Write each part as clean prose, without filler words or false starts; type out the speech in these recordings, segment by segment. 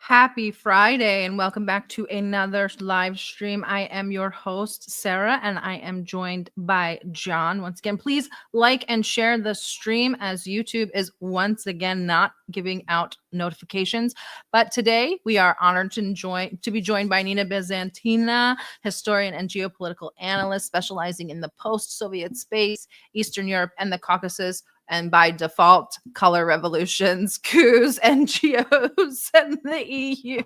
Happy Friday and welcome back to another live stream. I am your host, Sarah, and I am joined by John. Once again, please like and share the stream as YouTube is once again not giving out notifications. But today we are honored to be joined by Nina Byzantina, historian and geopolitical analyst specializing in the post-Soviet space, Eastern Europe, and the Caucasus. And by default, color revolutions, coups, NGOs, and the EU,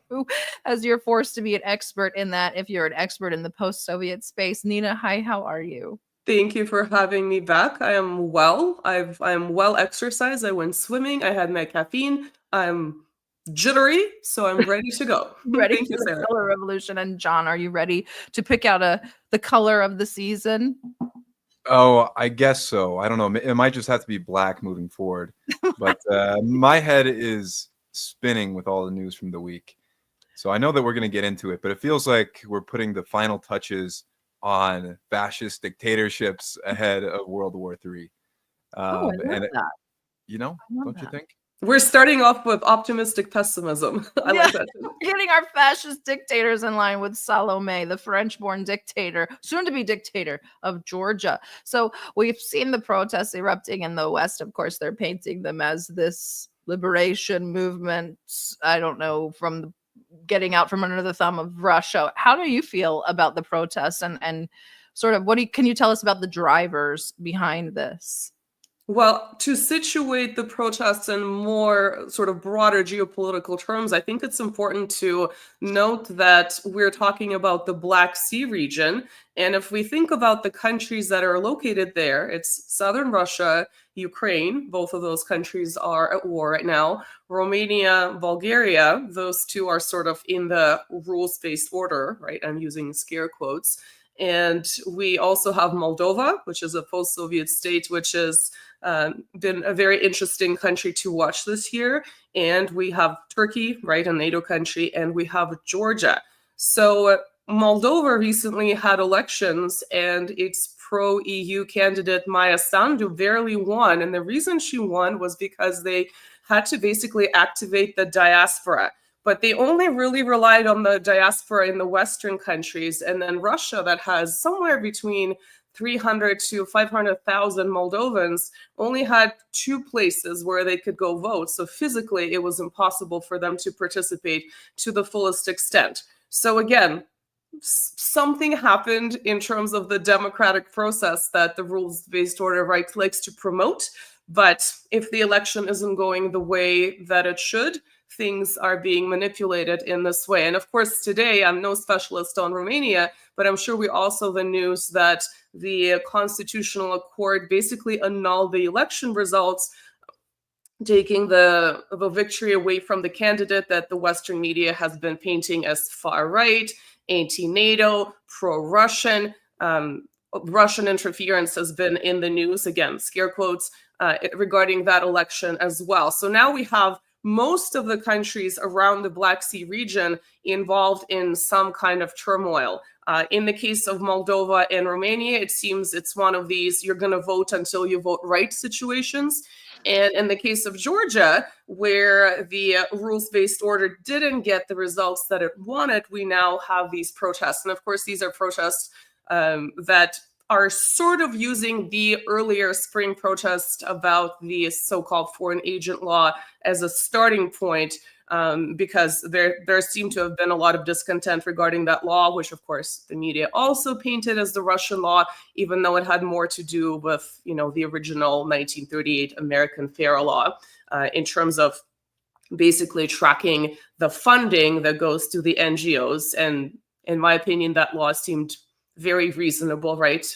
as you're forced to be an expert in that if you're an expert in the post-Soviet space. Nina, hi, how are you? Thank you for having me back. I am well. I'm well exercised. I went swimming. I had my caffeine. I'm jittery, so I'm ready to go. Ready Thank for you, the Sarah. color revolution. And John, are you ready to pick out the color of the season? Oh, I guess so. I don't know. It might just have to be black moving forward. But my head is spinning with all the news from the week. So I know that we're going to get into it, but it feels like we're putting the final touches on fascist dictatorships ahead of World War III. I love that. Don't you think? We're starting off with optimistic pessimism. I like that. Getting our fascist dictators in line with Salome, the French-born dictator, soon-to-be dictator of Georgia. So we've seen the protests erupting in the West. Of course, they're painting them as this liberation movement. I don't know, from getting out from under the thumb of Russia. How do you feel about the protests and sort of can you tell us about the drivers behind this? Well, to situate the protests in more sort of broader geopolitical terms, I think it's important to note that we're talking about the Black Sea region. And if we think about the countries that are located there, it's southern Russia, Ukraine. Both of those countries are at war right now. Romania, Bulgaria, those two are sort of in the rules-based order, right? I'm using scare quotes. And we also have Moldova, which is a post-Soviet state, which has been a very interesting country to watch this year. And we have Turkey, right, a NATO country, and we have Georgia. So Moldova recently had elections, and its pro-EU candidate Maya Sandu barely won. And the reason she won was because they had to basically activate the diaspora. But they only really relied on the diaspora in the Western countries. And then Russia, that has somewhere between 300 to 500,000 Moldovans, only had 2 places where they could go vote. So physically, it was impossible for them to participate to the fullest extent. So again, something happened in terms of the democratic process that the rules-based order right likes to promote. But if the election isn't going the way that it should, things are being manipulated in this way. And of course, today, I'm no specialist on Romania, but I'm sure we also the news that the Constitutional Accord basically annulled the election results, taking the victory away from the candidate that the Western media has been painting as far-right, anti-NATO, pro-Russian. Russian interference has been in the news, again, scare quotes, regarding that election as well. So now we have most of the countries around the Black Sea region involved in some kind of turmoil. In the case of Moldova and Romania, it seems it's one of these you're going to vote until you vote right situations. And in the case of Georgia, where the rules-based order didn't get the results that it wanted, we now have these protests. And of course, these are protests that are sort of using the earlier spring protest about the so-called foreign agent law as a starting point, because there seemed to have been a lot of discontent regarding that law, which of course the media also painted as the Russian law, even though it had more to do with, the original 1938 American FARA law, in terms of basically tracking the funding that goes to the NGOs. And in my opinion, that law seemed very reasonable, right?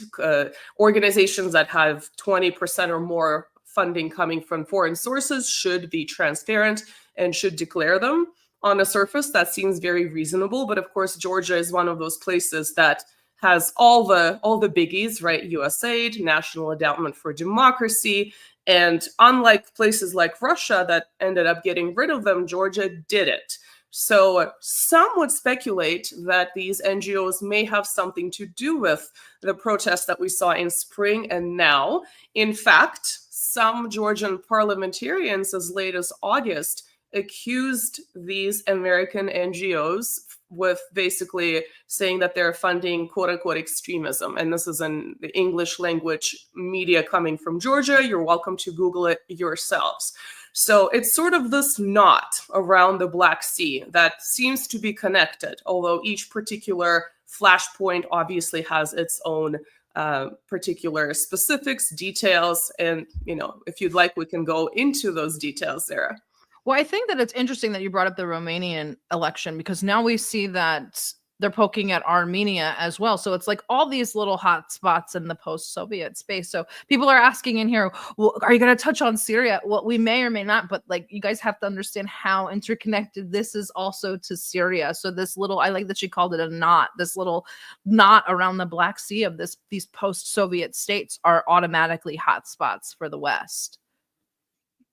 Organizations that have 20% or more funding coming from foreign sources should be transparent and should declare them. On the surface, that seems very reasonable. But of course, Georgia is one of those places that has all the biggies, right? USAID, National Endowment for Democracy. And unlike places like Russia that ended up getting rid of them, Georgia didn't. So some would speculate that these NGOs may have something to do with the protests that we saw in spring and now. In fact, some Georgian parliamentarians as late as August accused these American NGOs with basically saying that they're funding quote unquote extremism. And this is in the English language media coming from Georgia. You're welcome to Google it yourselves. So it's sort of this knot around the Black Sea that seems to be connected, although each particular flashpoint obviously has its own particular specifics, details. And, if you'd like, we can go into those details, Sarah. Well, I think that it's interesting that you brought up the Romanian election, because now we see that they're poking at Armenia as well. So it's like all these little hot spots in the post-Soviet space. So people are asking in here, well, are you going to touch on Syria? Well, we may or may not, but like you guys have to understand how interconnected this is also to Syria. So this little, I like that she called it a knot, this little knot around the Black Sea of these post-Soviet states are automatically hot spots for the West.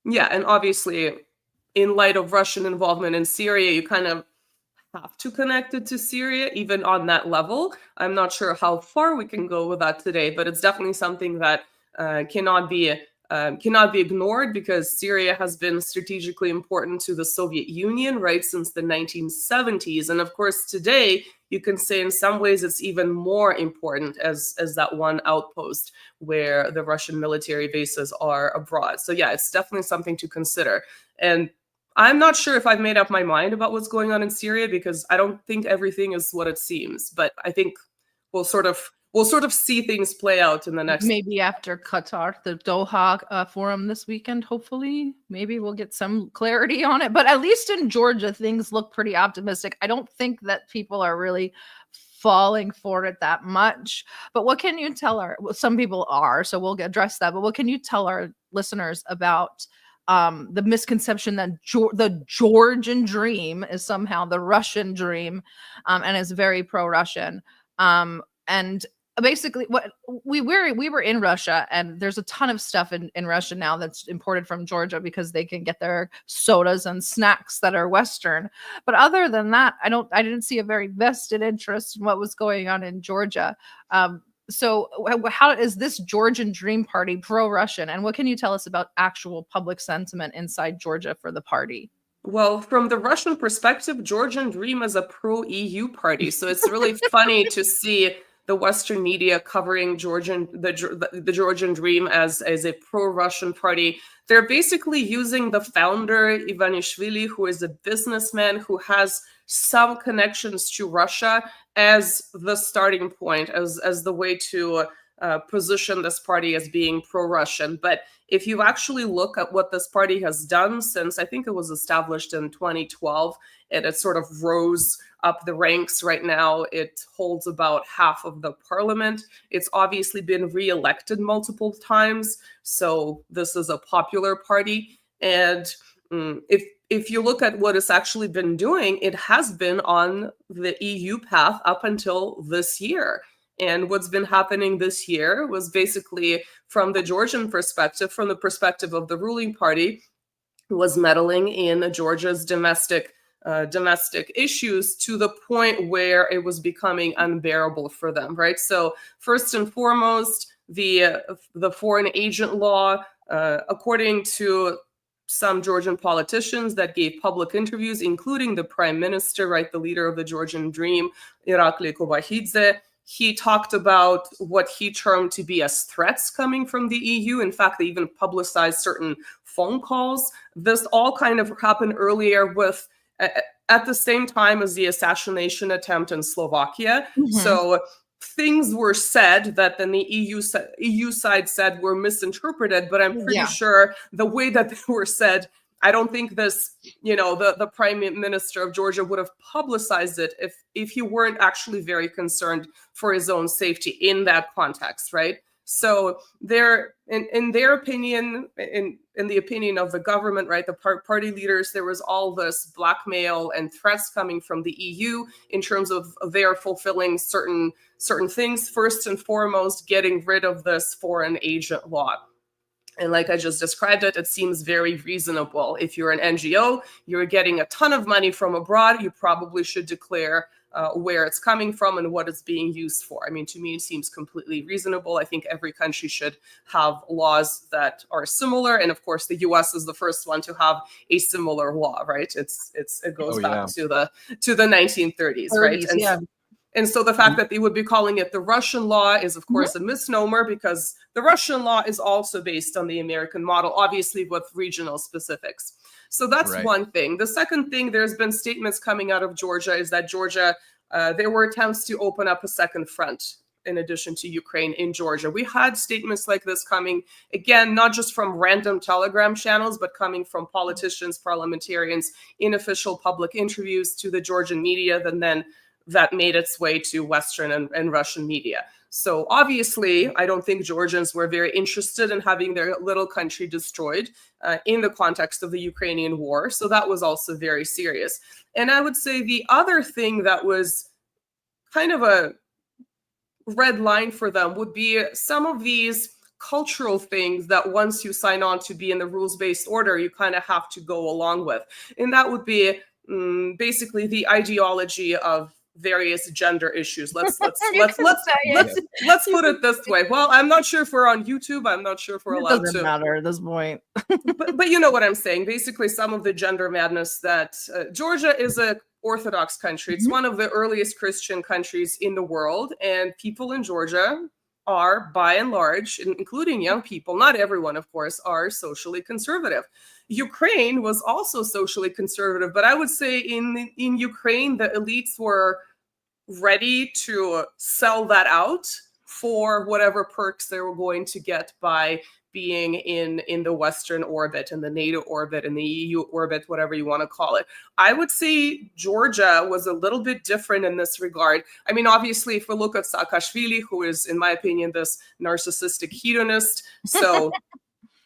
Yeah, and obviously, in light of Russian involvement in Syria, you kind of have to connect it to Syria, even on that level. I'm not sure how far we can go with that today, but it's definitely something that cannot be ignored, because Syria has been strategically important to the Soviet Union, right, since the 1970s. And of course, today, you can say in some ways it's even more important as that one outpost where the Russian military bases are abroad. So yeah, it's definitely something to consider. And I'm not sure if I've made up my mind about what's going on in Syria, because I don't think everything is what it seems. But I think we'll sort of see things play out in the next. Maybe after Qatar, the Doha forum this weekend, hopefully, maybe we'll get some clarity on it. But at least in Georgia, things look pretty optimistic. I don't think that people are really falling for it that much. But what can you tell some people are, so we'll address that. But what can you tell our listeners about the misconception that the Georgian dream is somehow the Russian dream, and is very pro-Russian. And basically, what we were in Russia, and there's a ton of stuff in Russia now that's imported from Georgia because they can get their sodas and snacks that are Western. But other than that, I didn't see a very vested interest in what was going on in Georgia. So how is this Georgian Dream Party pro-Russian? And what can you tell us about actual public sentiment inside Georgia for the party? Well, from the Russian perspective, Georgian Dream is a pro-EU party. So it's really funny to see the Western media covering the Georgian Dream as a pro-Russian party. They're basically using the founder, Ivanishvili, who is a businessman who has some connections to Russia, as the starting point, as the way to position this party as being pro-Russian. But if you actually look at what this party has done since, I think it was established in 2012, and it sort of rose up the ranks. Right now, it holds about half of the parliament. It's obviously been re-elected multiple times, so this is a popular party. And if you look at what it's actually been doing, it has been on the EU path up until this year. And what's been happening this year was basically, from the Georgian perspective, from the perspective of the ruling party, was meddling in Georgia's domestic issues to the point where it was becoming unbearable for them, right? So first and foremost, the foreign agent law, according to some Georgian politicians that gave public interviews, including the prime minister, right, the leader of the Georgian Dream, Irakli Kobahidze, he talked about what he termed to be as threats coming from the EU. In fact, they even publicized certain phone calls. This all kind of happened earlier with, at the same time as the assassination attempt in Slovakia. Mm-hmm. So things were said that then the EU side said were misinterpreted, but I'm pretty sure the way that they were said, I don't think this, the prime minister of Georgia would have publicized it if he weren't actually very concerned for his own safety in that context, right? So there, in their opinion, in the opinion of the government, right, the party leaders, there was all this blackmail and threats coming from the EU in terms of their fulfilling certain things. First and foremost, getting rid of this foreign agent law. And like I just described it, it seems very reasonable. If you're an NGO, you're getting a ton of money from abroad, you probably should declare where it's coming from and what it's being used for. I mean, to me, it seems completely reasonable. I think every country should have laws that are similar. And of course, the US is the first one to have a similar law, right? It goes back to the 1930s, right? And so the fact that they would be calling it the Russian law is, of course, a misnomer, because the Russian law is also based on the American model, obviously with regional specifics. So that's one thing. The second thing, there's been statements coming out of Georgia, is that Georgia, there were attempts to open up a second front in addition to Ukraine in Georgia. We had statements like this coming, again, not just from random Telegram channels, but coming from politicians, parliamentarians, in official public interviews to the Georgian media, and then that made its way to Western and Russian media. So obviously, I don't think Georgians were very interested in having their little country destroyed in the context of the Ukrainian war. So that was also very serious. And I would say the other thing that was kind of a red line for them would be some of these cultural things that once you sign on to be in the rules-based order, you kind of have to go along with. And that would be basically the ideology of various gender issues. Let's put it this way. Well, I'm not sure if we're on YouTube. I'm not sure if we're allowed to. It doesn't matter at this point. but you know what I'm saying. Basically, some of the gender madness that Georgia is a Orthodox country. It's one of the earliest Christian countries in the world, and people in Georgia are, by and large, including young people, not everyone, of course, are socially conservative. Ukraine was also socially conservative, but I would say in Ukraine, the elites were ready to sell that out for whatever perks they were going to get by being in the Western orbit, in the NATO orbit, in the EU orbit, whatever you want to call it. I would say Georgia was a little bit different in this regard. I mean, obviously, if we look at Saakashvili, who is, in my opinion, this narcissistic hedonist, so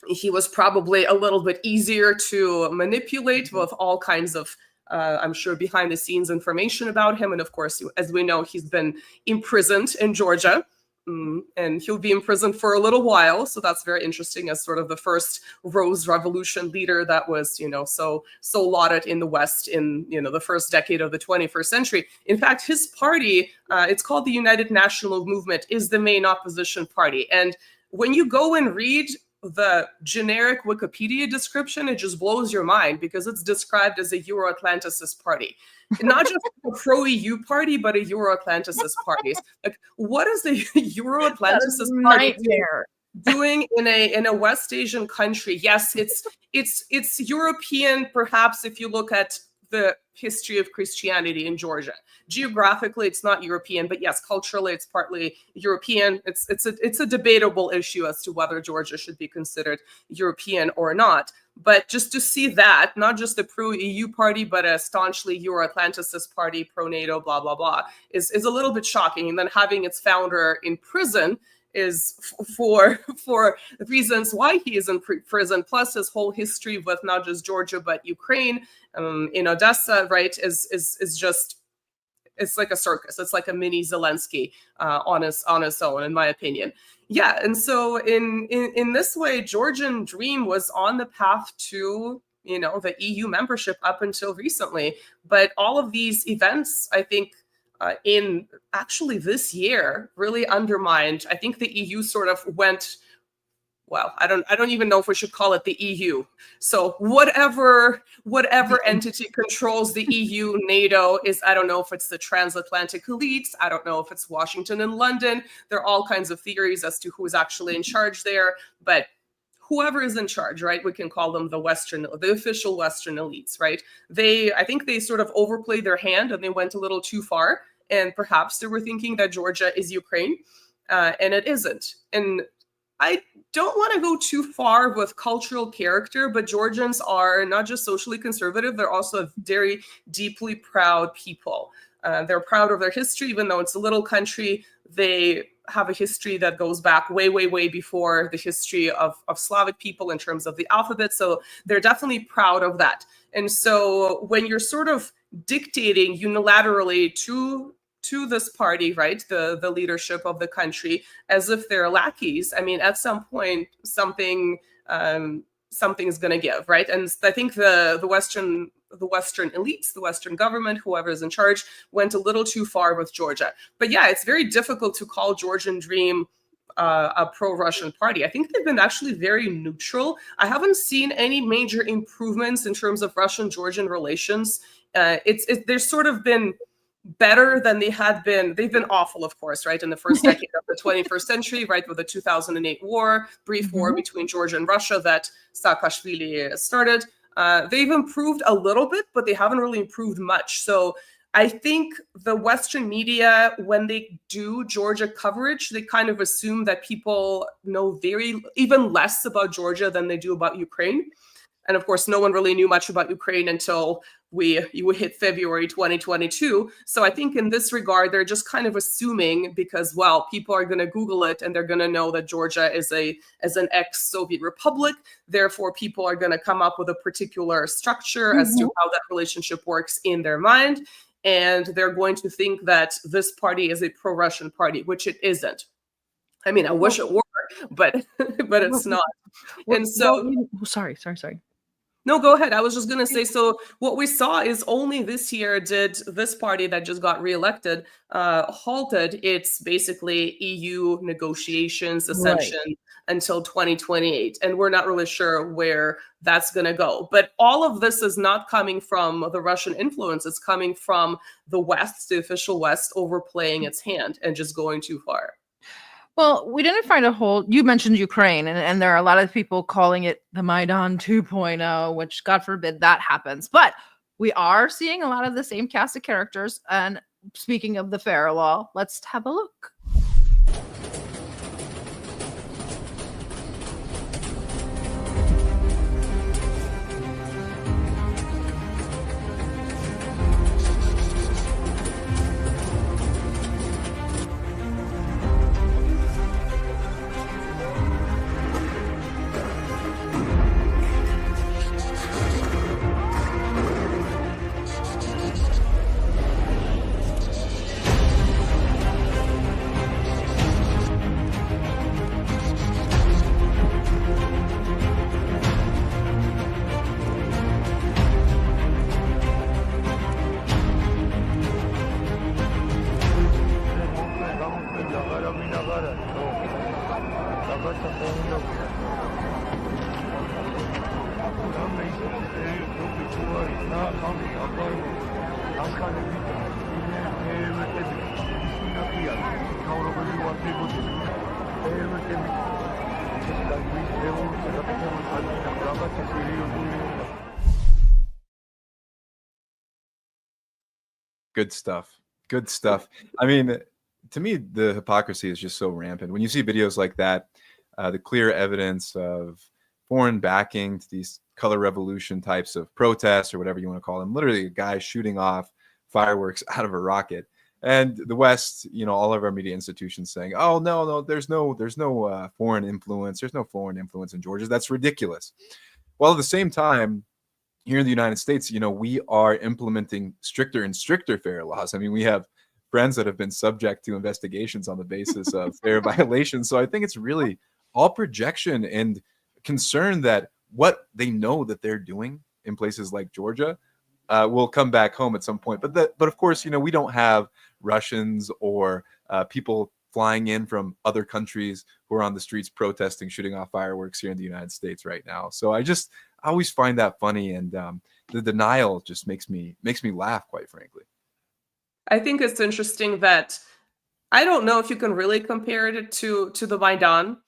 he was probably a little bit easier to manipulate with all kinds of, I'm sure, behind the scenes information about him. And of course, as we know, he's been imprisoned in Georgia. And he'll be imprisoned for a little while. So that's very interesting, as sort of the first Rose Revolution leader that was, so lauded in the West in, the first decade of the 21st century. In fact, his party, it's called the United National Movement, is the main opposition party. And when you go and read the generic Wikipedia description, it just blows your mind, because it's described as a Euro-Atlanticist party. Not just a pro-EU party, but a Euro-Atlanticist party. Like, what is the Euro-Atlanticist party doing in a West Asian country? Yes, it's European, perhaps, if you look at the history of Christianity in Georgia. Geographically, it's not European, but yes, culturally, it's partly European. It's a debatable issue as to whether Georgia should be considered European or not. But just to see that, not just a pro-EU party, but a staunchly Euro-Atlanticist party, pro-NATO, blah, blah, blah, is a little bit shocking. And then having its founder in prison is for reasons why he is in prison, plus his whole history with not just Georgia, but Ukraine, in Odessa, right, is just, it's like a circus. It's like a mini Zelensky on his own, in my opinion. Yeah, and so in this way, Georgian dream was on the path to, the EU membership up until recently. But all of these events, I think, in actually this year, really undermined. I think the EU sort of went, well, I don't even know if we should call it the EU. So whatever entity controls the EU, NATO is, I don't know if it's the transatlantic elites. I don't know if it's Washington and London. There are all kinds of theories as to who is actually in charge there. But whoever is in charge, right? We can call them the official Western elites, right? I think they sort of overplayed their hand and they went a little too far. And perhaps they were thinking that Georgia is Ukraine, and it isn't. And I don't want to go too far with cultural character, but Georgians are not just socially conservative, they're also a very deeply proud people. They're proud of their history, even though it's a little country. They have a history that goes back way, way, way before the history of Slavic people in terms of the alphabet. So they're definitely proud of that. And so when you're sort of dictating unilaterally to this party, right, the leadership of the country, as if they're lackeys, I mean, at some point, something something is going to give, right? And I think the Western elites, the Western government, whoever is in charge, went a little too far with Georgia. But yeah, it's very difficult to call Georgian Dream a pro-Russian party. I think they've been actually very neutral. I haven't seen any major improvements in terms of Russian-Georgian relations. There's sort of been better than they had been. They've been awful, of course, right, in the first decade of the 21st century, right, with the 2008 war, brief war between Georgia and Russia that Saakashvili started. They've improved a little bit, but they haven't really improved much. So I think the Western media, when they do Georgia coverage, they kind of assume that people know even less about Georgia than they do about Ukraine. And of course, no one really knew much about Ukraine until you hit February 2022. So I think in this regard, they're just kind of assuming because, well, people are going to Google it and they're going to know that Georgia is an ex-Soviet republic. Therefore, people are going to come up with a particular structure as to how that relationship works in their mind. And they're going to think that this party is a pro-Russian party, which it isn't. I mean, I wish it were, but it's not. And so, sorry. No, go ahead. I was just going to say, so what we saw is only this year did this party that just got reelected halted its basically EU negotiations, ascension until 2028. And we're not really sure where that's going to go. But all of this is not coming from the Russian influence. It's coming from the West, the official West, overplaying its hand and just going too far. Well, we didn't find a whole. You mentioned Ukraine, and there are a lot of people calling it the Maidan 2.0, which God forbid that happens. But we are seeing a lot of the same cast of characters. And speaking of the Fair Law, let's have a look. Good stuff. Good stuff. I mean, to me, the hypocrisy is just so rampant. When you see videos like that, the clear evidence of foreign backing to these color revolution types of protests or whatever you want to call them, literally a guy shooting off fireworks out of a rocket. And the West, you know, all of our media institutions saying, oh, no, there's no foreign influence. There's no foreign influence in Georgia. That's ridiculous. Well, at the same time, here in the United States, you know, we are implementing stricter and stricter fair laws. I mean, we have friends that have been subject to investigations on the basis of fair violations. So I think it's really all projection and concern that what they know that they're doing in places like Georgia will come back home at some point. But of course, you know, we don't have Russians or people flying in from other countries who are on the streets protesting, shooting off fireworks here in the United States right now. So I always find that funny, and the denial just makes me laugh, quite frankly. I think it's interesting that I don't know if you can really compare it to the Maidan,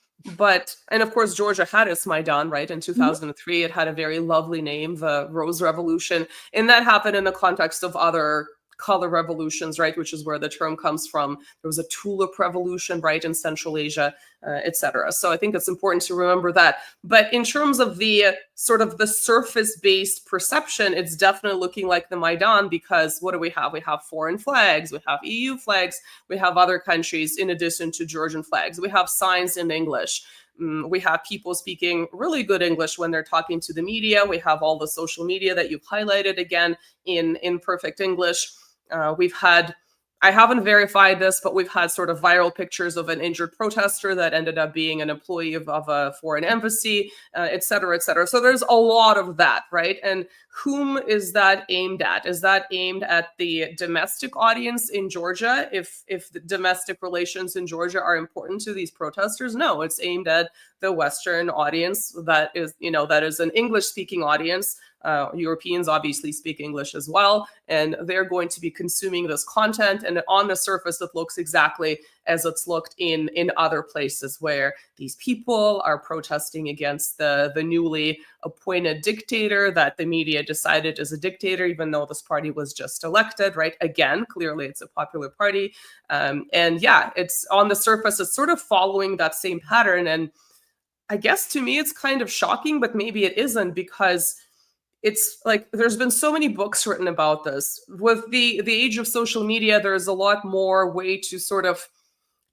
and of course Georgia had its Maidan, right? In 2003, it had a very lovely name, the Rose Revolution, and that happened in the context of other color revolutions, right, which is where the term comes from. There was a tulip revolution, right, in Central Asia, etc. So I think it's important to remember that. But in terms of the sort of the surface-based perception, it's definitely looking like the Maidan, because what do we have? We have foreign flags, we have EU flags, we have other countries in addition to Georgian flags. We have signs in English. We have people speaking really good English when they're talking to the media. We have all the social media that you've highlighted again in perfect English. We've had I haven't verified this, but we've had sort of viral pictures of an injured protester that ended up being an employee of a foreign embassy, et cetera, et cetera. So there's a lot of that, right? And whom is that aimed at? Is that aimed at the domestic audience in Georgia? If the domestic relations in Georgia are important to these protesters? No, it's aimed at the Western audience that is, that is an English-speaking audience. Europeans obviously speak English as well, and they're going to be consuming this content. And on the surface, it looks exactly as it's looked in other places where these people are protesting against the newly appointed dictator that the media decided is a dictator, even though this party was just elected, right? Again, clearly it's a popular party. And yeah, it's on the surface, it's sort of following that same pattern. And I guess to me, it's kind of shocking, but maybe it isn't, because it's like there's been so many books written about this. With the age of social media, there's a lot more way to sort of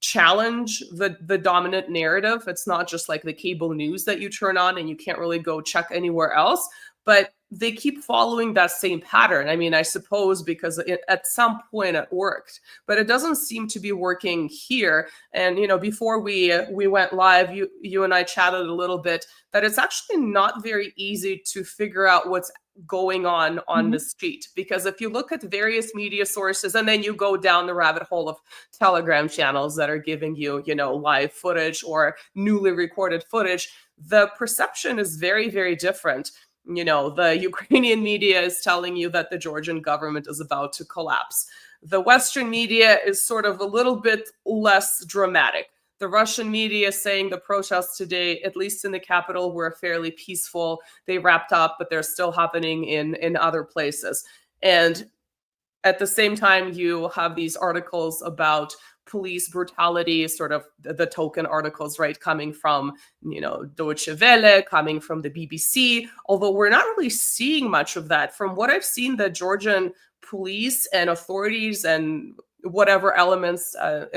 challenge the dominant narrative. It's not just like the cable news that you turn on and you can't really go check anywhere else, but they keep following that same pattern. I mean, I suppose because at some point it worked, but it doesn't seem to be working here. And, before we went live, you and I chatted a little bit that it's actually not very easy to figure out what's going on the street, because if you look at various media sources and then you go down the rabbit hole of Telegram channels that are giving you, live footage or newly recorded footage, the perception is very, very different. The Ukrainian media is telling you that the Georgian government is about to collapse. The Western media is sort of a little bit less dramatic. The Russian media is saying the protests today, at least in the capital, were fairly peaceful. They wrapped up, but they're still happening in other places. And at the same time, you have these articles about police brutality, sort of the token articles, right, coming from, Deutsche Welle, coming from the BBC, although we're not really seeing much of that. From what I've seen, the Georgian police and authorities and whatever elements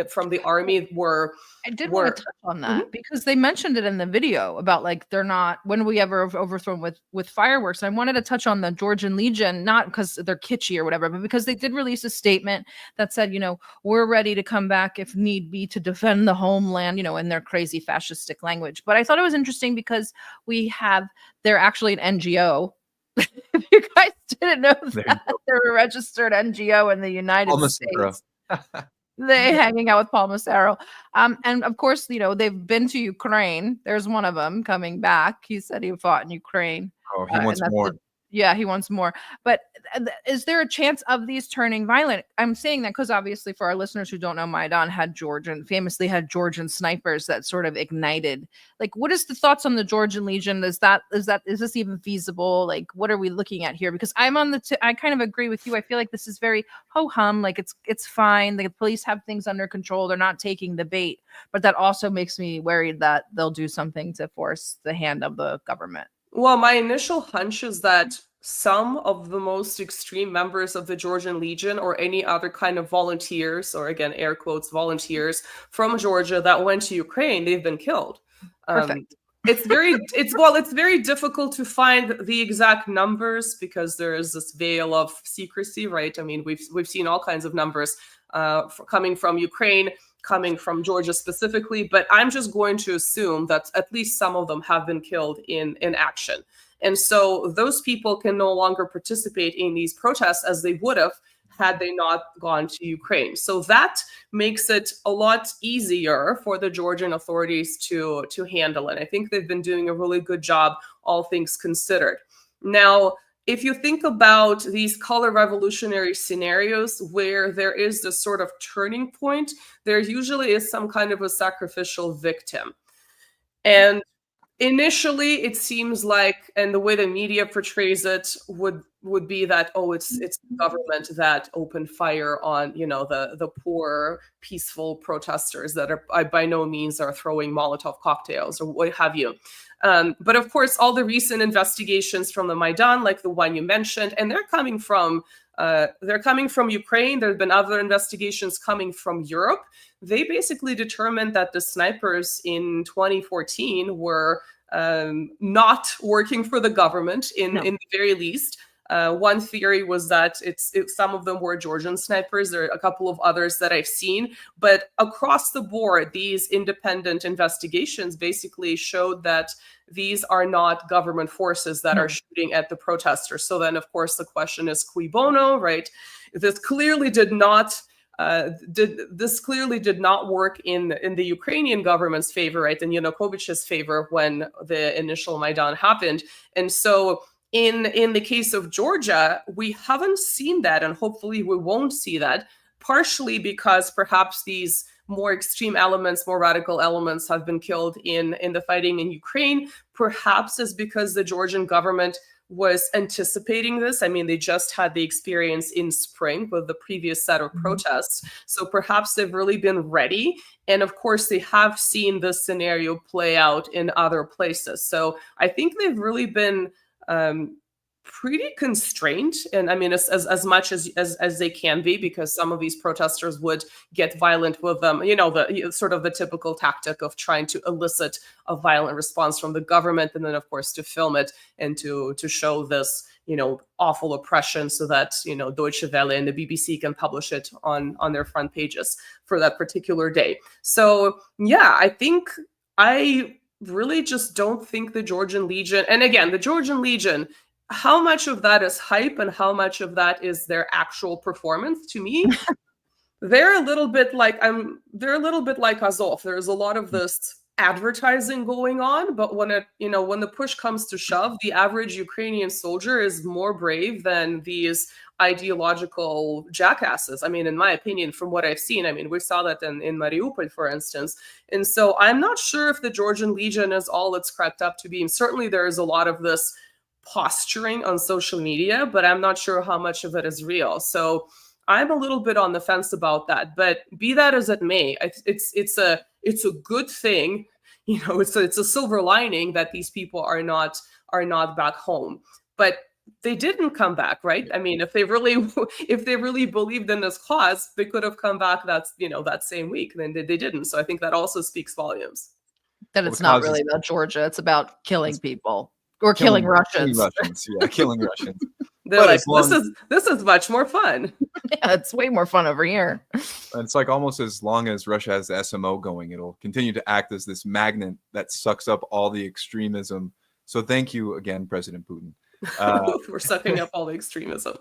from the army were. I did want to touch on that because they mentioned it in the video about like they're not, when we ever overthrown with fireworks. I wanted to touch on the Georgian Legion, not because they're kitschy or whatever, but because they did release a statement that said, we're ready to come back if need be to defend the homeland, in their crazy fascistic language. But I thought it was interesting because they're actually an NGO. If you guys didn't know that, they're a registered NGO in the United States. They hanging out with Paul Massaro. And of course, they've been to Ukraine. There's one of them coming back. He said he fought in Ukraine. Oh, he wants more. Yeah, he wants more. But is there a chance of these turning violent? I'm saying that because obviously for our listeners who don't know, Maidan famously had Georgian snipers that sort of ignited. Like, what is the thoughts on the Georgian Legion? Is this even feasible? Like, what are we looking at here? Because I'm on I kind of agree with you. I feel like this is very ho-hum. Like it's fine. The police have things under control. They're not taking the bait. But that also makes me worried that they'll do something to force the hand of the government. Well, my initial hunch is that some of the most extreme members of the Georgian Legion or any other kind of volunteers, or again, air quotes, volunteers from Georgia that went to Ukraine, they've been killed. It's very difficult to find the exact numbers because there is this veil of secrecy, right? I mean, we've seen all kinds of numbers coming from Ukraine, coming from Georgia specifically, but I'm just going to assume that at least some of them have been killed in action. And so those people can no longer participate in these protests as they would have had they not gone to Ukraine. So that makes it a lot easier for the Georgian authorities to handle it. I think they've been doing a really good job, all things considered. Now, if you think about these color revolutionary scenarios where there is this sort of turning point, there usually is some kind of a sacrificial victim. And initially, it seems like, and the way the media portrays it would be that, it's the government that opened fire on, the poor, peaceful protesters that are by no means are throwing Molotov cocktails or what have you. But of course, all the recent investigations from the Maidan, like the one you mentioned, and they're coming from Ukraine. There have been other investigations coming from Europe. They basically determined that the snipers in 2014 were not working for the government in the very least. One theory was that some of them were Georgian snipers. There are a couple of others that I've seen, but across the board, these independent investigations basically showed that these are not government forces that are shooting at the protesters. So then, of course, the question is cui bono, right? This clearly did not work in the Ukrainian government's favor, right, in Yanukovych's favor when the initial Maidan happened. And so in the case of Georgia, we haven't seen that, and hopefully we won't see that, partially because perhaps these more extreme elements, more radical elements have been killed in the fighting in Ukraine. Perhaps it's because the Georgian government was anticipating this. I mean, they just had the experience in spring with the previous set of protests. So perhaps they've really been ready. And of course, they have seen this scenario play out in other places. So I think they've really been pretty constrained, and I mean as much as they can be, because some of these protesters would get violent with them, the sort of the typical tactic of trying to elicit a violent response from the government, and then of course to film it and to show this awful oppression, so that Deutsche Welle and the BBC can publish it on their front pages for that particular day. So yeah, I really just don't think the Georgian Legion, and again, the Georgian Legion, how much of that is hype and how much of that is their actual performance, to me, they're a little bit like Azov. There's a lot of this advertising going on, but when the push comes to shove, the average Ukrainian soldier is more brave than these ideological jackasses. I mean, in my opinion, from what I've seen, I mean, we saw that in Mariupol, for instance. And so I'm not sure if the Georgian Legion is all it's cracked up to be. And certainly there is a lot of this posturing on social media, but I'm not sure how much of it is real. So I'm a little bit on the fence about that. But be that as it may, it's a good thing. It's a silver lining that these people are not back home. But they didn't come back, right? I mean, if they really believed in this cause, they could have come back that same week. Then they didn't. So I think that also speaks volumes. That it's not really about Georgia. It's about killing people. Or killing Russians. Killing Russians. They're like, this is much more fun. Yeah, it's way more fun over here. It's like almost as long as Russia has the SMO going, it'll continue to act as this magnet that sucks up all the extremism. So thank you again, President Putin. We're sucking up all the extremism.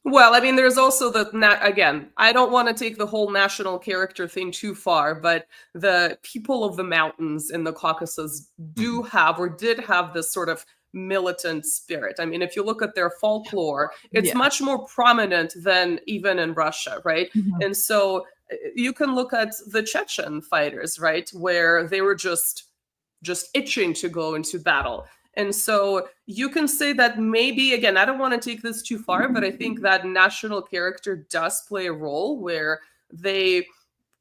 Well, I mean, there's also again, I don't want to take the whole national character thing too far, but the people of the mountains in the Caucasus do have, or did have, this sort of militant spirit. I mean, if you look at their folklore, it's much more prominent than even in Russia, right? And so you can look at the Chechen fighters, right, where they were just itching to go into battle. And so you can say that maybe, again, I don't want to take this too far, but I think that national character does play a role where they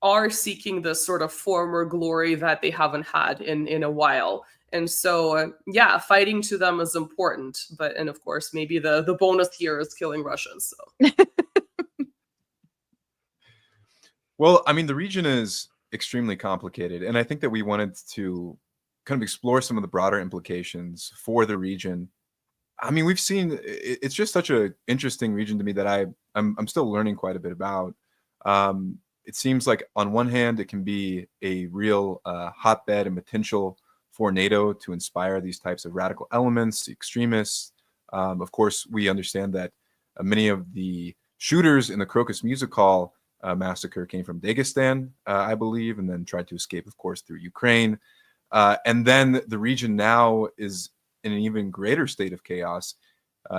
are seeking this sort of former glory that they haven't had in a while. And so, yeah, fighting to them is important. And of course, maybe the bonus here is killing Russians. So. Well, I mean, the region is extremely complicated. And I think that we wanted to kind of explore some of the broader implications for the region. I mean, we've seen it's just such an interesting region to me that I'm still learning quite a bit about. It seems like on one hand, it can be a real hotbed and potential for NATO to inspire these types of radical elements, extremists. Of course, we understand that many of the shooters in the Crocus Music Hall massacre came from Dagestan, I believe, and then tried to escape, of course, through Ukraine. And then the region now is in an even greater state of chaos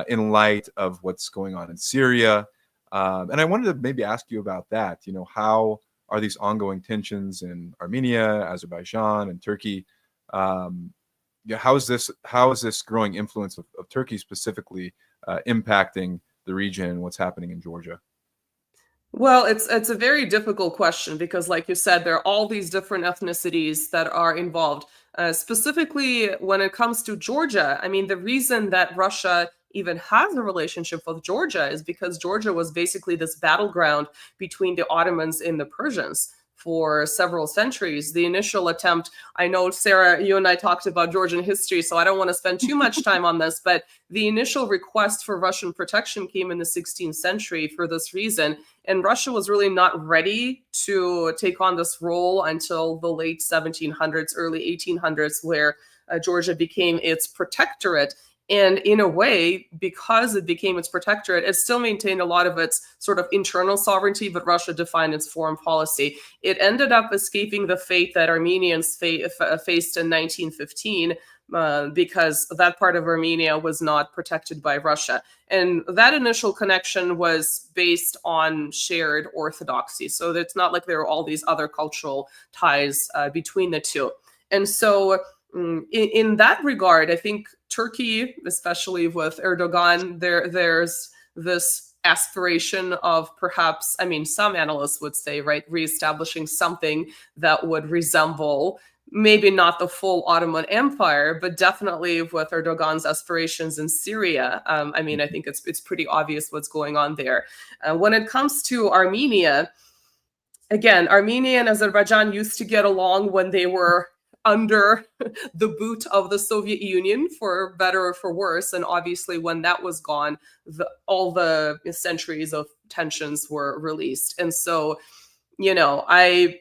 in light of what's going on in Syria. And I wanted to maybe ask you about that. How are these ongoing tensions in Armenia, Azerbaijan, and Turkey? How is this growing influence of Turkey specifically impacting the region and what's happening in Georgia? Well, it's a very difficult question because, like you said, there are all these different ethnicities that are involved. Specifically, when it comes to Georgia, I mean, the reason that Russia even has a relationship with Georgia is because Georgia was basically this battleground between the Ottomans and the Persians for several centuries. The initial attempt, I know, Sarah, you and I talked about Georgian history, so I don't want to spend too much time on this, but the initial request for Russian protection came in the 16th century for this reason. And Russia was really not ready to take on this role until the late 1700s, early 1800s, where Georgia became its protectorate. And in a way, because it became its protectorate, it still maintained a lot of its sort of internal sovereignty, but Russia defined its foreign policy. It ended up escaping the fate that Armenians faced in 1915, because that part of Armenia was not protected by Russia. And that initial connection was based on shared orthodoxy. So it's not like there are all these other cultural ties between the two. And so in that regard, I think Turkey, especially with Erdogan, there's this aspiration of perhaps, I mean, some analysts would say, right, reestablishing something that would resemble maybe not the full Ottoman Empire, but definitely with Erdogan's aspirations in Syria. I mean, I think it's pretty obvious what's going on there. When it comes to Armenia, again, Armenia and Azerbaijan used to get along when they were under the boot of the Soviet Union, for better or for worse. And obviously, when that was gone, all the centuries of tensions were released. And so, you know, I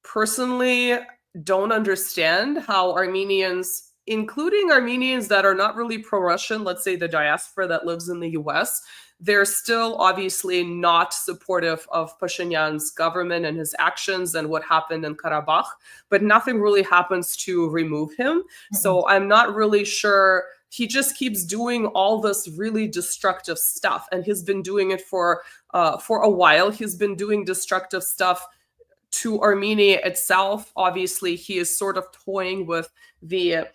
personally don't understand how Armenians, including Armenians that are not really pro-Russian, let's say the diaspora that lives in the US, they're still obviously not supportive of Pashinyan's government and his actions and what happened in Karabakh, but nothing really happens to remove him. So I'm not really sure. He just keeps doing all this really destructive stuff, and he's been doing it for a while. He's been doing destructive stuff to Armenia itself. Obviously, he is sort of toying with the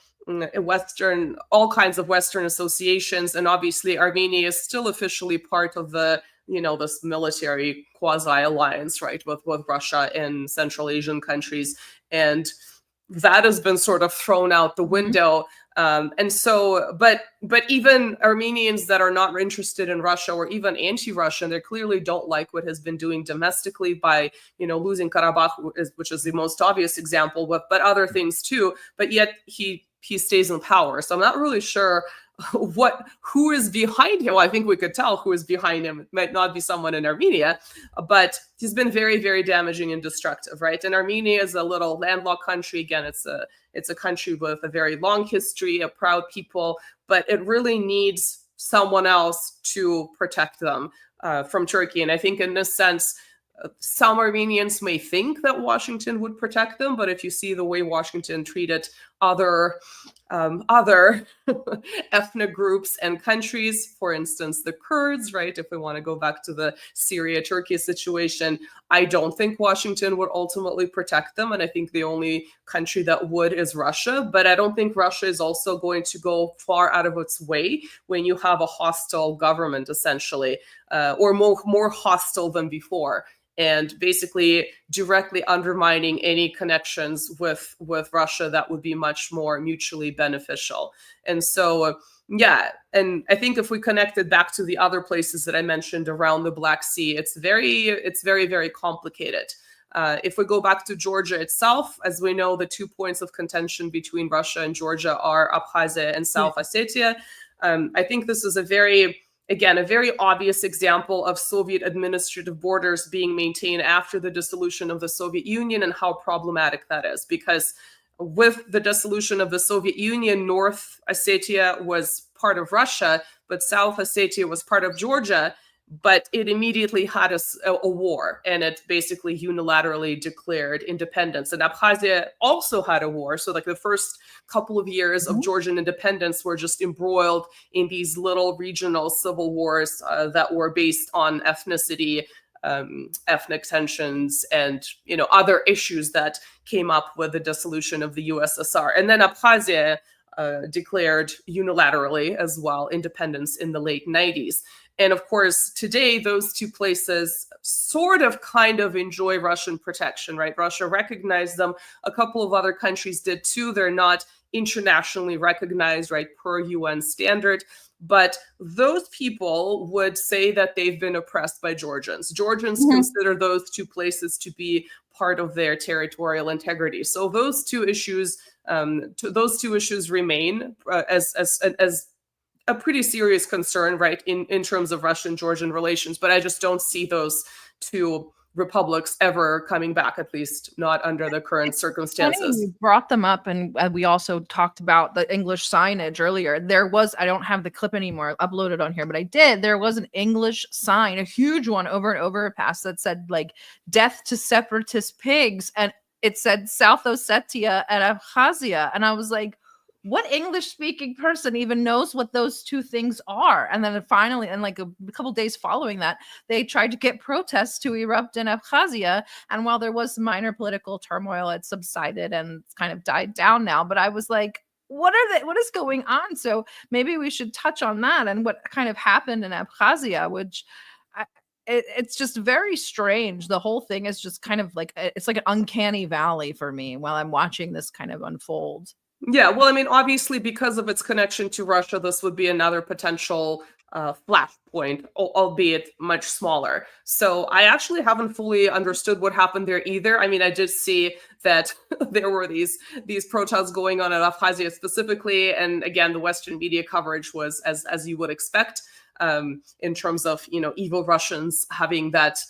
all kinds of Western associations, and obviously Armenia is still officially part of the, this military quasi-alliance, right, with Russia and Central Asian countries, and that has been sort of thrown out the window. And so, but even Armenians that are not interested in Russia or even anti-Russian, they clearly don't like what has been doing domestically by, losing Karabakh, which is the most obvious example, but other things too. But yet he stays in power. So I'm not really sure who is behind him. Well, I think we could tell who is behind him. It might not be someone in Armenia, but he's been very, very damaging and destructive, right? And Armenia is a little landlocked country. Again, it's a country with a very long history, a proud people, but it really needs someone else to protect them from Turkey. And I think in this sense, some Armenians may think that Washington would protect them, but if you see the way Washington treated other ethnic groups and countries, for instance, the Kurds, right? If we want to go back to the Syria-Turkey situation, I don't think Washington would ultimately protect them. And I think the only country that would is Russia. But I don't think Russia is also going to go far out of its way when you have a hostile government, essentially, or more hostile than before, and basically directly undermining any connections with Russia that would be much more mutually beneficial. And so, yeah, and I think if we connect it back to the other places that I mentioned around the Black Sea, it's very, very complicated. If we go back to Georgia itself, as we know, the 2 points of contention between Russia and Georgia are Abkhazia and South Ossetia. I think this is a very obvious example of Soviet administrative borders being maintained after the dissolution of the Soviet Union, and how problematic that is. Because with the dissolution of the Soviet Union, North Ossetia was part of Russia, but South Ossetia was part of Georgia. But it immediately had a war, and it basically unilaterally declared independence. And Abkhazia also had a war. So like the first couple of years of Georgian independence were just embroiled in these little regional civil wars that were based on ethnicity, ethnic tensions, and other issues that came up with the dissolution of the USSR. And then Abkhazia declared unilaterally as well independence in the late 90s. And of course, today, those two places sort of kind of enjoy Russian protection, right? Russia recognized them. A couple of other countries did too. They're not internationally recognized, right, per UN standard. But those people would say that they've been oppressed by Georgians. Georgians Mhm. consider those two places to be part of their territorial integrity. So those two issues remain as a pretty serious concern, right, in terms of Russian-Georgian relations. But I just don't see those two republics ever coming back, at least not under the current Funny circumstances. you brought them up, and we also talked about the English signage earlier. There was, I don't have the clip anymore uploaded on here, but I did. There was an English sign, a huge one over and over past that said like "Death to separatist pigs," and it said South Ossetia and Abkhazia, and I was like, what English speaking person even knows what those two things are? And then finally, and like a couple days following that, they tried to get protests to erupt in Abkhazia. And while there was minor political turmoil, it subsided and it's kind of died down now. But I was like, what is going on? So maybe we should touch on that and what kind of happened in Abkhazia, which it's just very strange. The whole thing is just kind of like, it's like an uncanny valley for me while I'm watching this kind of unfold. Yeah, well, I mean, obviously, because of its connection to Russia, this would be another potential flashpoint, albeit much smaller. So I actually haven't fully understood what happened there either. I mean, I did see that there were these protests going on at Abkhazia specifically, and again, the Western media coverage was as you would expect, in terms of evil Russians having that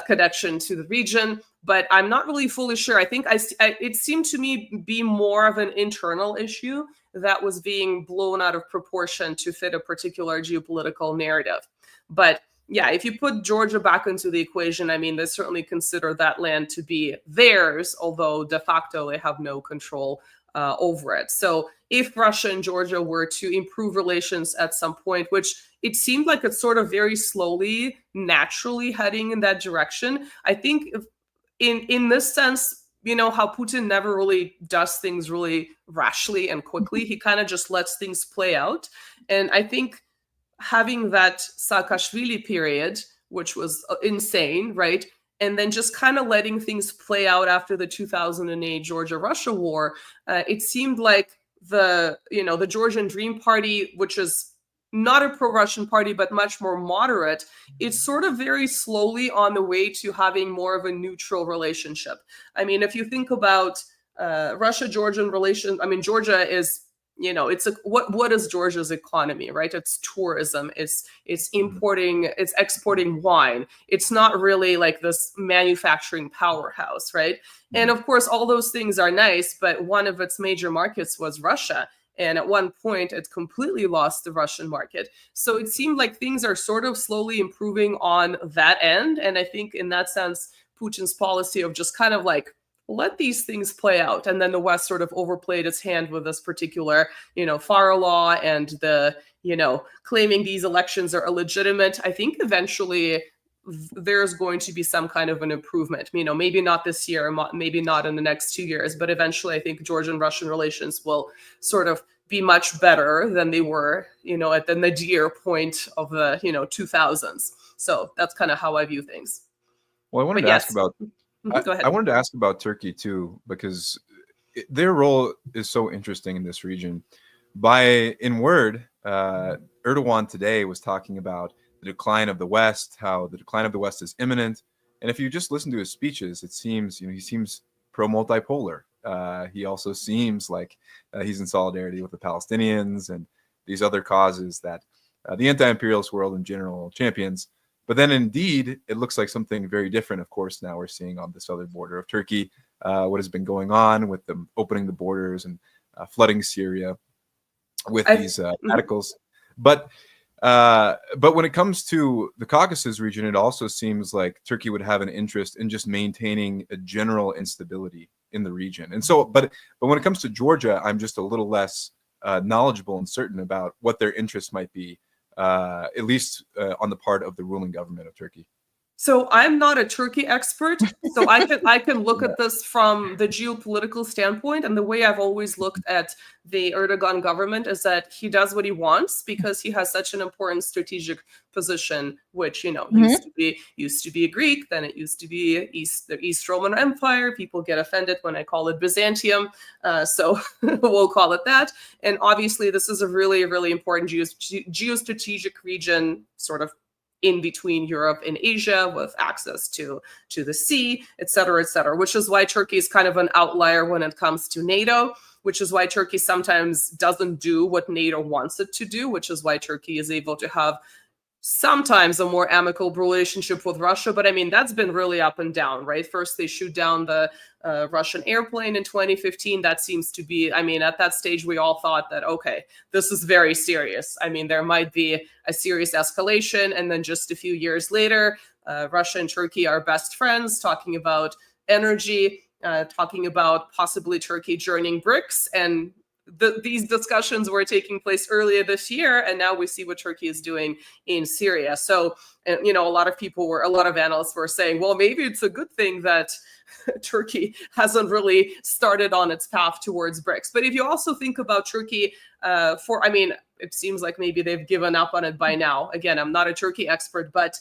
connection to the region. But I'm not really fully sure. I think it seemed to me be more of an internal issue that was being blown out of proportion to fit a particular geopolitical narrative. But yeah, if you put Georgia back into the equation, I mean, they certainly consider that land to be theirs, although de facto they have no control over it. So if Russia and Georgia were to improve relations at some point, which it seemed like it's sort of very slowly, naturally heading in that direction, I think in this sense, how Putin never really does things really rashly and quickly. He kind of just lets things play out. And I think having that Saakashvili period, which was insane, right? And then just kind of letting things play out after the 2008 Georgia-Russia war, it seemed like the Georgian Dream Party, which is not a pro-Russian party, but much more moderate, it's sort of very slowly on the way to having more of a neutral relationship. I mean, if you think about Russia-Georgian relations, I mean, Georgia is, what is Georgia's economy, right? It's tourism, it's importing, it's exporting wine. It's not really like this manufacturing powerhouse, right? And of course, all those things are nice, but one of its major markets was Russia. And at one point, it completely lost the Russian market. So it seemed like things are sort of slowly improving on that end. And I think in that sense, Putin's policy of just kind of like, let these things play out. And then the West sort of overplayed its hand with this particular, FARA law and the, claiming these elections are illegitimate. I think eventually there's going to be some kind of an improvement. Maybe not this year, maybe not in the next 2 years, but eventually I think Georgian-Russian relations will sort of be much better than they were, at the nadir point of the, 2000s. So that's kind of how I view things. Well, I wanted to ask about, Go ahead. I wanted to ask about Turkey too, because their role is so interesting in this region. In word, Erdogan today was talking about the decline of the West, how the decline of the West is imminent. And if you just listen to his speeches, it seems, he seems pro-multipolar. He also seems like he's in solidarity with the Palestinians and these other causes that the anti-imperialist world in general champions. But then indeed, it looks like something very different, of course, now we're seeing on the southern border of Turkey, what has been going on with them opening the borders and flooding Syria with these radicals. But when it comes to the Caucasus region, it also seems like Turkey would have an interest in just maintaining a general instability in the region. And so, but when it comes to Georgia, I'm just a little less knowledgeable and certain about what their interests might be, at least on the part of the ruling government of Turkey. So I'm not a Turkey expert, so I can look at this from the geopolitical standpoint. And the way I've always looked at the Erdogan government is that he does what he wants because he has such an important strategic position, which used to be Greek, then it used to be the East Roman Empire. People get offended when I call it Byzantium, so we'll call it that. And obviously, this is a really, really important geostrategic region, sort of in between Europe and Asia, with access to the sea, et cetera, which is why Turkey is kind of an outlier when it comes to NATO, which is why Turkey sometimes doesn't do what NATO wants it to do, which is why Turkey is able to have sometimes a more amicable relationship with Russia. But I mean, that's been really up and down, right? First, they shoot down the Russian airplane in 2015. That seems to be, I mean, at that stage, we all thought that, okay, this is very serious. I mean, there might be a serious escalation. And then just a few years later, Russia and Turkey are best friends, talking about energy, talking about possibly Turkey joining BRICS. And these discussions were taking place earlier this year, and now we see what Turkey is doing in Syria. So, a lot of analysts were saying, well, maybe it's a good thing that Turkey hasn't really started on its path towards BRICS. But if you also think about Turkey, it seems like maybe they've given up on it by now. Again, I'm not a Turkey expert, but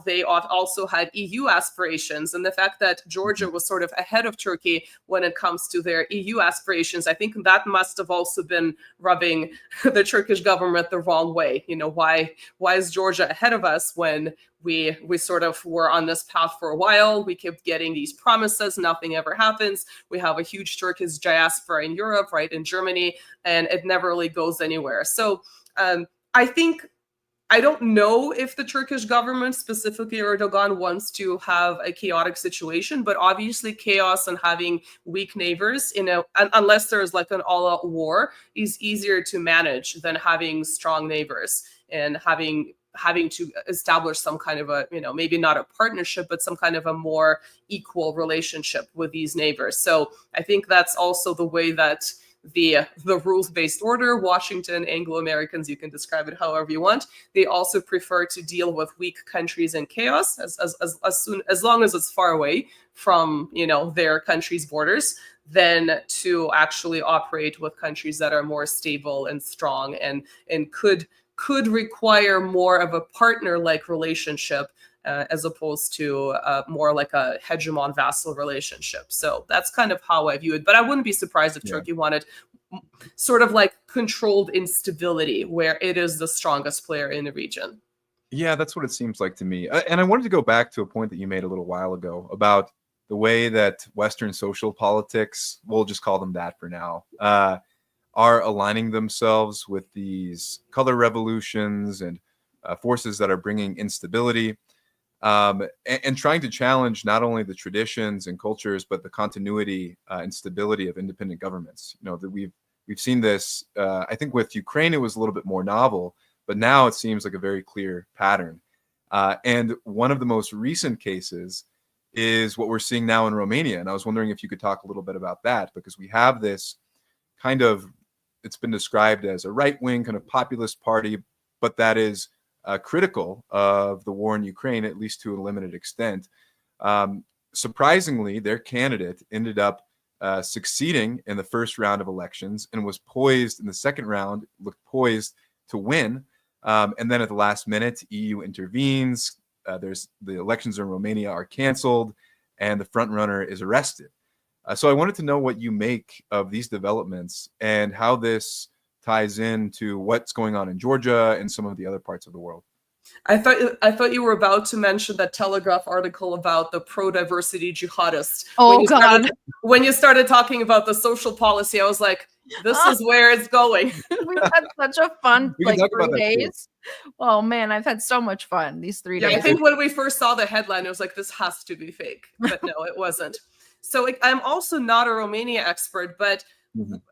they also had EU aspirations. And the fact that Georgia was sort of ahead of Turkey when it comes to their EU aspirations, I think that must have also been rubbing the Turkish government the wrong way. Why is Georgia ahead of us when we sort of were on this path for a while? We kept getting these promises, nothing ever happens. We have a huge Turkish diaspora in Europe, right, in Germany, and it never really goes anywhere. So I don't know if the Turkish government, specifically Erdogan, wants to have a chaotic situation, but obviously chaos and having weak neighbors, unless there's like an all-out war, is easier to manage than having strong neighbors and having to establish some kind of a, maybe not a partnership, but some kind of a more equal relationship with these neighbors. So I think that's also the way that the rules-based order, Washington, Anglo-Americans, you can describe it however you want, they also prefer to deal with weak countries and chaos as long as it's far away from their country's borders, than to actually operate with countries that are more stable and strong and could require more of a partner-like relationship, as opposed to more like a hegemon vassal relationship. So that's kind of how I view it. But I wouldn't be surprised if Turkey wanted sort of like controlled instability, where it is the strongest player in the region. Yeah, that's what it seems like to me. And I wanted to go back to a point that you made a little while ago about the way that Western social politics, we'll just call them that for now, are aligning themselves with these color revolutions and forces that are bringing instability. And trying to challenge not only the traditions and cultures, but the continuity and stability of independent governments. That we've seen this. I think with Ukraine, it was a little bit more novel, but now it seems like a very clear pattern. And one of the most recent cases is what we're seeing now in Romania. And I was wondering if you could talk a little bit about that, because we have this kind of, it's been described as a right-wing kind of populist party, but that is critical of the war in Ukraine, at least to a limited extent. Surprisingly, their candidate ended up succeeding in the first round of elections and was poised in the second round, looked poised to win. And then at the last minute, EU intervenes. The elections in Romania are canceled, and the front runner is arrested. So I wanted to know what you make of these developments and how this ties into what's going on in Georgia and some of the other parts of the world. I thought you were about to mention that Telegraph article about the pro-diversity jihadists. Oh, God. When you started talking about the social policy, I was like, this is where it's going. We've had such a fun 3 days. Oh, man, I've had so much fun these 3 days. I think when we first saw the headline, it was like, this has to be fake. But no, it wasn't. So I'm also not a Romania expert, but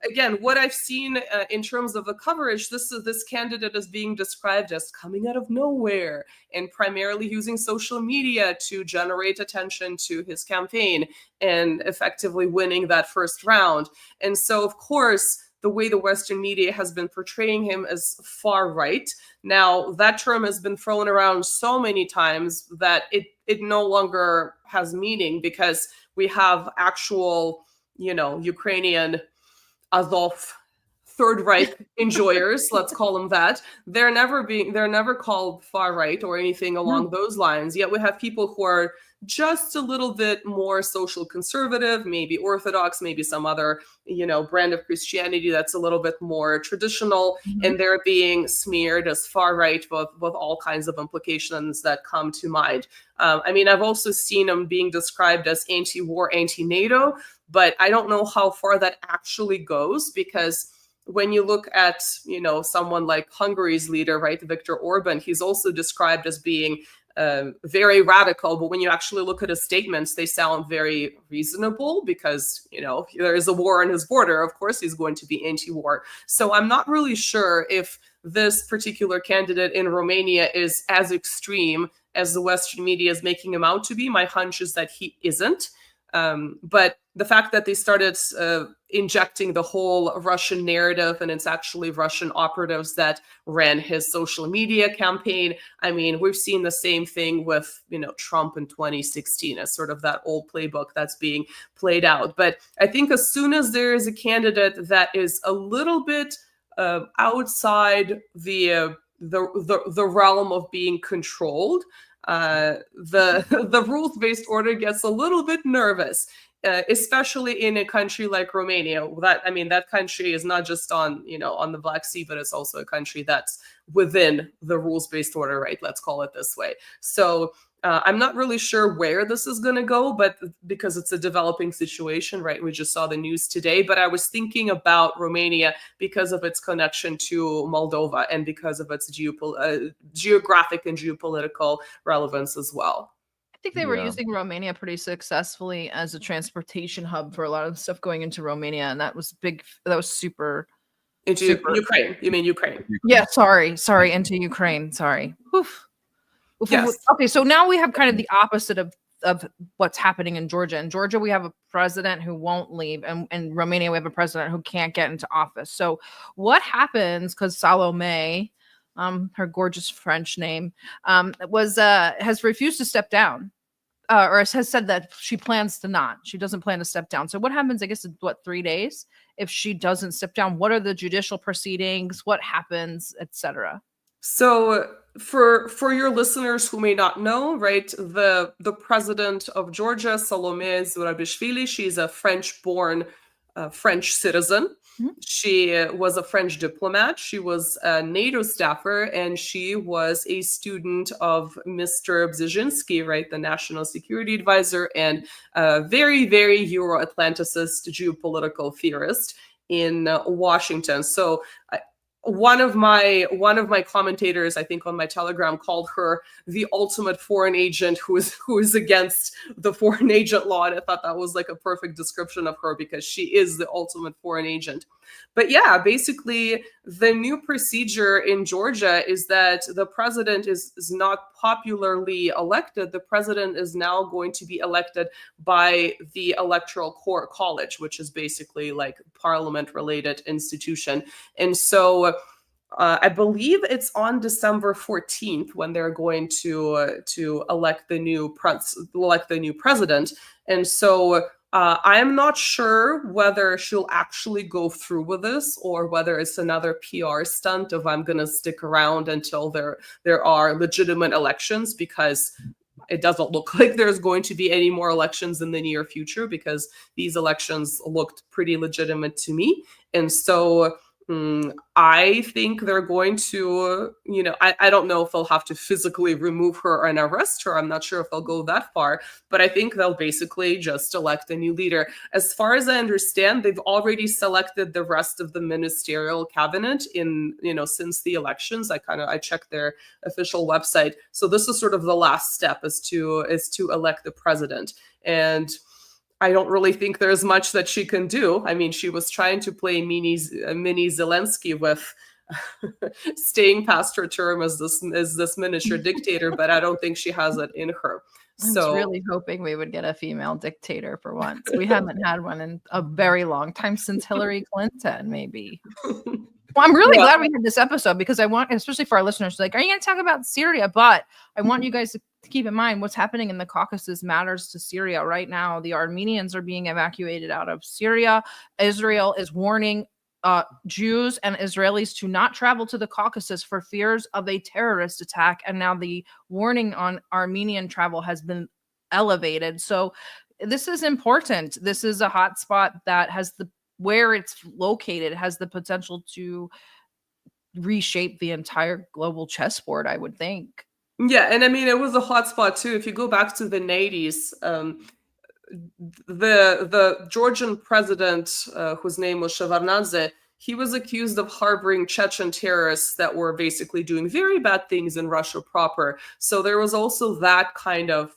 again, what I've seen in terms of the coverage, this candidate is being described as coming out of nowhere and primarily using social media to generate attention to his campaign and effectively winning that first round. And so, of course, the way the Western media has been portraying him as far right. Now, that term has been thrown around so many times that it no longer has meaning, because we have actual, Ukrainian Azov Third Reich enjoyers, let's call them that. They're never called far right or anything along those lines. Yet we have people who are just a little bit more social conservative, maybe Orthodox, maybe some other, brand of Christianity that's a little bit more traditional, and they're being smeared as far right with all kinds of implications that come to mind. I've also seen them being described as anti-war, anti-NATO, but I don't know how far that actually goes, because when you look at, someone like Hungary's leader, right, Viktor Orban, he's also described as being very radical, but when you actually look at his statements, they sound very reasonable, because, there is a war on his border. Of course, he's going to be anti-war. So I'm not really sure if this particular candidate in Romania is as extreme as the Western media is making him out to be. My hunch is that he isn't. But the fact that they started injecting the whole Russian narrative, and it's actually Russian operatives that ran his social media campaign. We've seen the same thing with, Trump in 2016 as sort of that old playbook that's being played out. But I think as soon as there is a candidate that is a little bit outside the realm of being controlled, the rules-based order gets a little bit nervous, especially in a country like Romania. That country is not just on the Black Sea, but it's also a country that's within the rules-based order, right? Let's call it this way. So I'm not really sure where this is going to go, but because it's a developing situation, right? We just saw the news today, but I was thinking about Romania because of its connection to Moldova and because of its geographic and geopolitical relevance as well. I think they were using Romania pretty successfully as a transportation hub for a lot of the stuff going into Romania, and that was big. That was super. Ukraine. You mean Ukraine? Yeah, sorry, into Ukraine. Sorry. Oof. Yes. Okay, so now we have kind of the opposite of what's happening in Georgia. In Georgia, we have a president who won't leave, and in Romania, we have a president who can't get into office. So what happens, because Salome, her gorgeous French name, has refused to step down, or has said that she doesn't plan to step down. So what happens, I guess, in 3 days, if she doesn't step down? What are the judicial proceedings? What happens, etc.? So for your listeners who may not know, right, the president of Georgia, Salome Zurabishvili, she's a French-born French citizen. She was a French diplomat. She was a NATO staffer, and she was a student of Mr. Brzezinski, right, the national security advisor, and a very, very Euro-Atlanticist geopolitical theorist in Washington. So one of my commentators, I think on my Telegram, called her the ultimate foreign agent who is against the foreign agent law, and I thought that was like a perfect description of her, because she is the ultimate foreign agent. But yeah, basically the new procedure in Georgia is that the president is not popularly elected. The president is now going to be elected by the Electoral College, which is basically like parliament-related institution. And so I believe it's on December 14th when they're going to elect the new president. And so I am not sure whether she'll actually go through with this, or whether it's another PR stunt of I'm going to stick around until there are legitimate elections, because it doesn't look like there's going to be any more elections in the near future, because these elections looked pretty legitimate to me. And so I think they're going to, I don't know if they'll have to physically remove her and arrest her. I'm not sure if they'll go that far, but I think they'll basically just elect a new leader. As far as I understand, they've already selected the rest of the ministerial cabinet since the elections. I checked their official website. So this is sort of the last step, is to elect the president. And I don't really think there's much that she can do. She was trying to play mini Zelensky with staying past her term as this miniature dictator, but I don't think she has it in her. I was really hoping we would get a female dictator for once. We haven't had one in a very long time, since Hillary Clinton, maybe. Well, I'm really glad we had this episode, because I want, especially for our listeners, like, are you going to talk about Syria? But I want you guys to keep in mind what's happening in the Caucasus matters to Syria right now. The Armenians are being evacuated out of Syria. Israel is warning Jews and Israelis to not travel to the Caucasus for fears of a terrorist attack. And now the warning on Armenian travel has been elevated. So this is important. This is a hotspot that has where it's located has the potential to reshape the entire global chessboard, I would think. Yeah, and I mean, it was a hotspot too. If you go back to the 80s, the Georgian president, whose name was Shevardnadze, he was accused of harboring Chechen terrorists that were basically doing very bad things in Russia proper. So there was also that kind of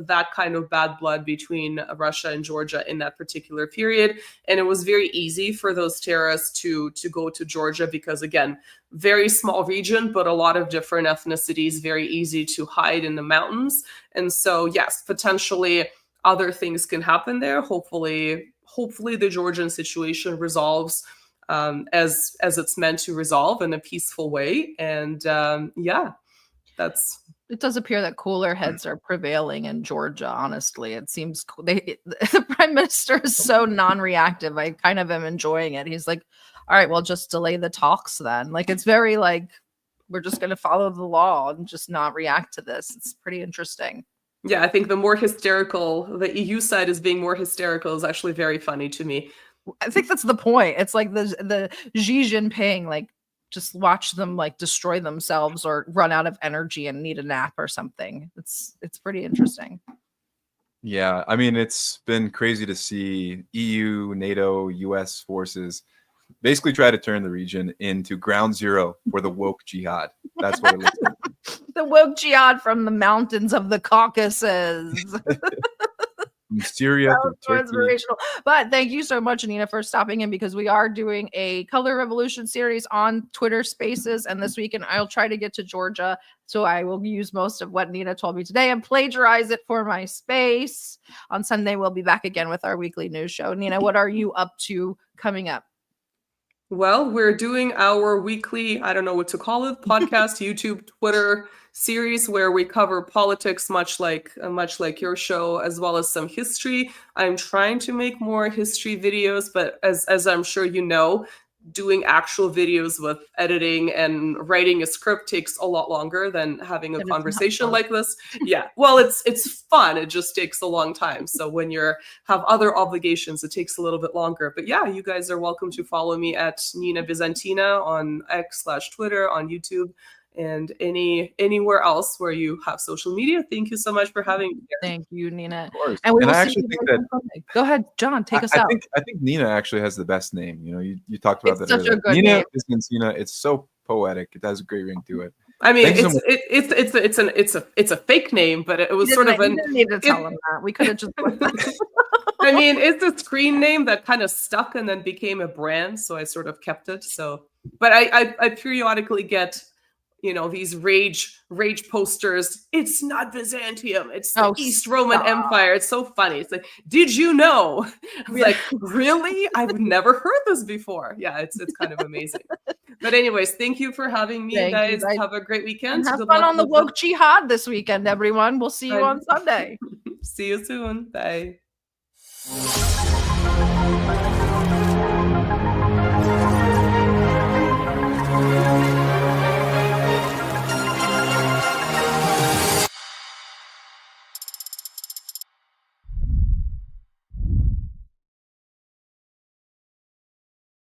bad blood between Russia and Georgia in that particular period, and it was very easy for those terrorists to go to Georgia because, again, very small region, but a lot of different ethnicities, very easy to hide in the mountains. And so, yes, potentially other things can happen there. Hopefully the Georgian situation resolves as it's meant to resolve in a peaceful way. And it does appear that cooler heads are prevailing in Georgia. Honestly, it seems the prime minister is so non-reactive. I kind of am enjoying it. He's like, all right, well, just delay the talks then. Like, it's very like, we're just going to follow the law and just not react to this. It's pretty interesting. Yeah, I think the EU side is being more hysterical is actually very funny to me. I think that's the point. It's like the Xi Jinping, like, just watch them like destroy themselves or run out of energy and need a nap or something. It's pretty interesting. Yeah, I mean, it's been crazy to see EU, NATO, US forces basically try to turn the region into ground zero for the woke jihad. That's what it looks like. The woke jihad from the mountains of the Caucasus. From Syria to Turkey. Inspirational. But thank you so much, Nina, for stopping in, because we are doing a Color Revolution series on Twitter Spaces, and this weekend I'll try to get to Georgia, so I will use most of what Nina told me today and plagiarize it for my space. On Sunday, we'll be back again with our weekly news show. Nina, what are you up to coming up? Well, we're doing our weekly, I don't know what to call it, podcast, YouTube, Twitter series where we cover politics, much like your show, as well as some history. I'm trying to make more history videos, but as I'm sure you know, doing actual videos with editing and writing a script takes a lot longer than having a conversation like this. Yeah, well, it's fun. It just takes a long time. So when you have other obligations, it takes a little bit longer. But yeah, you guys are welcome to follow me at Nina Byzantina on X/Twitter, on YouTube, and anywhere else where you have social media. Thank you so much for having me here. Thank you, Nina. Of course. And I actually think that. Go ahead, John. Take us out. I think Nina actually has the best name. You know, you talked about that earlier. Nina Byzantina. It's so poetic. It has a great ring to it. I mean, it's a fake name, but it was sort of an. You didn't need to tell him that. We could have just. I mean, it's a screen name that kind of stuck and then became a brand, so I sort of kept it. So, but I periodically get, you know, these rage posters. It's not Byzantium. It's the East Roman Empire. It's so funny. It's like, did you know? I was like, really? I've never heard this before. Yeah, it's kind of amazing. But anyways, thank you for having me, guys. Have a great weekend. And have fun on the woke jihad this weekend, everyone. We'll see you on Sunday. See you soon. Bye.